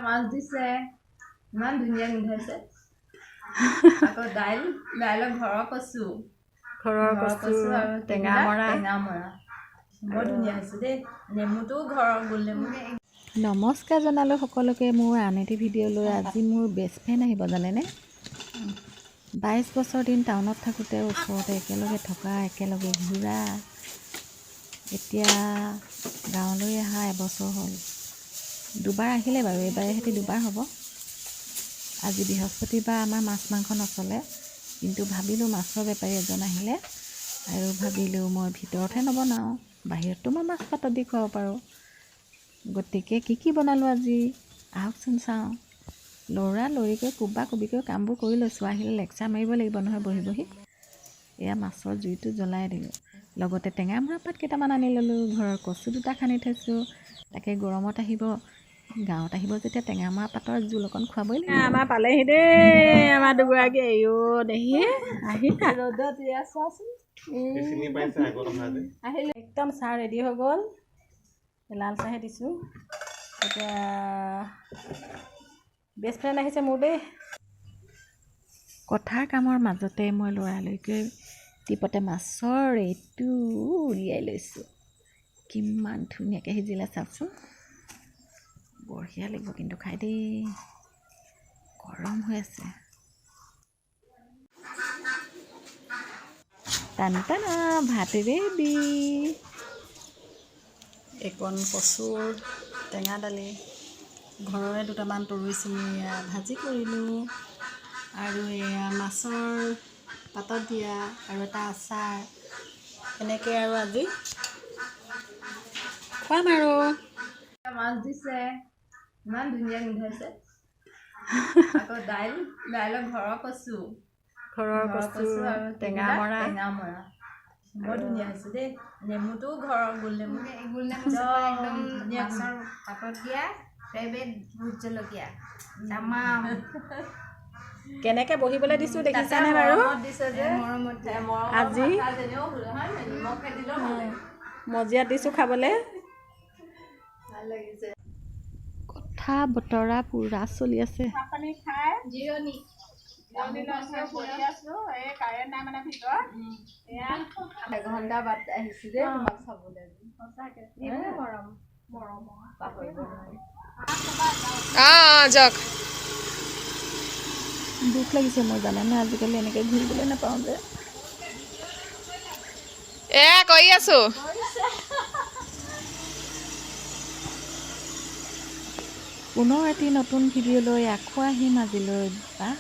মাছ দিছে ইমান ধুনীয়া গোন্ধাইছে আকৌ দাইলৰ ঘৰৰ কচু আৰু টেঙা মৰা বৰ ধুনীয়া হৈছে দেই নেমুটোও ঘৰৰ গোল নেমু। নমস্কাৰ জনালোঁ সকলোকে মোৰ আন এটি ভিডিঅ'লৈ। আজি মোৰ বেষ্ট ফ্ৰেণ্ড আহিব জানেনে। 22 বছৰ দিন টাউনত থাকোঁতে ওচৰতে একেলগে থকা একেলগে ঘূৰা, এতিয়া গাঁৱলৈ অহা এবছৰ হ'ল। দুবাৰ আহিলে বাৰু, এইবাৰে সৈতে দুবাৰ হ'ব। আজি বৃহস্পতিবাৰ আমাৰ মাছ মাংস নচলে, কিন্তু ভাবিলোঁ মাছৰ বেপাৰী এজন আহিলে আৰু ভাবিলোঁ মই ভিতৰতহে নবনাওঁ, বাহিৰততো মই মাছ পাতত দি খুৱাব পাৰোঁ। গতিকে কি বনালোঁ আজি আহকচোন চাওঁ। লৰিকৈ কুবিকৈ কামবোৰ কৰি লৈছোঁ। আহিলে লেকচাৰ মাৰিব লাগিব নহয় বহি বহি। এয়া মাছৰ জুইটো জ্বলাই দিলোঁ, লগতে টেঙা মৰা পাত কেইটামান আনি ল'লোঁ, ঘৰৰ কচু দুটা খান্দি থৈছোঁ। তাকে গৰমত আহিব, গাঁৱত আহিব যেতিয়া টেঙা মৰা পাতৰ জোল অকণ খুৱাবই লাগিব। আমাৰ পালেহি দেই আমাৰ দুগৰাকী। দেহি আহিলা ৰ'দত চোৱাচোন আহিলে একদম চাহ ৰেডি হৈ গ'ল। লাল চাহে দিছোঁ। এতিয়া বেষ্ট ফ্ৰেণ্ড আহিছে মোৰ দেই। কথাৰ কামৰ মাজতে মই লৰালৰিকৈ টিপতে মাছৰ এইটো উলিয়াই লৈছোঁ। কিমান ধুনীয়াকৈ সিজিলে চাওকচোন, বঢ়িয়া লাগিব কিন্তু খাই দেই। গৰম হৈ আছে। টানা ভাত ৰেডি। একণ কচুৰ টেঙা দালি, ঘৰৰে দুটামান তৰুই চিঙি ভাজি কৰিলোঁ, আৰু এয়া মাছৰ পাতত দিয়া আৰু এটা আচাৰ। এনেকৈ আৰু আজি খুৱাম আৰু। মাছ দিছে ইমান ধুনীয়া গোন্ধাইছে আকৌ দাইলৰ ঘৰৰ কচু আৰু টেঙা মৰা বৰ ধুনীয়া হৈছে দেই। নেমুটোও ঘৰৰ গোল নেমু একদম মাছৰ পাতত দিয়া ফেভৰেট ভোট জলকীয়া তামাম। কেনেকৈ বহিবলৈ দিছোঁ দেখিছানে বাৰু। আজি মজিয়াত দিছোঁ খাবলৈ। কথা বতৰা পুৰা চলি আছে। পানী খাই জিৰণি বহি আছো। এই কাৰেণ্ট নাই মানে ভিতৰত। এঘণ্টা বাদ আহিছোঁ দেই তোমাক চাবলৈ। সঁচাকৈ মৰম পাহৰিব নোৱাৰি। যাওক। দুখ লাগিছে মোৰ জানেনে, আজিকালি এনেকৈ ঘূৰিবলৈ নাপাওঁ যে। কৰি আছোঁ। পুনৰ এটি নতুন ভিডিঅ' লৈ আকৌ আহিম আজিলৈ। বাই।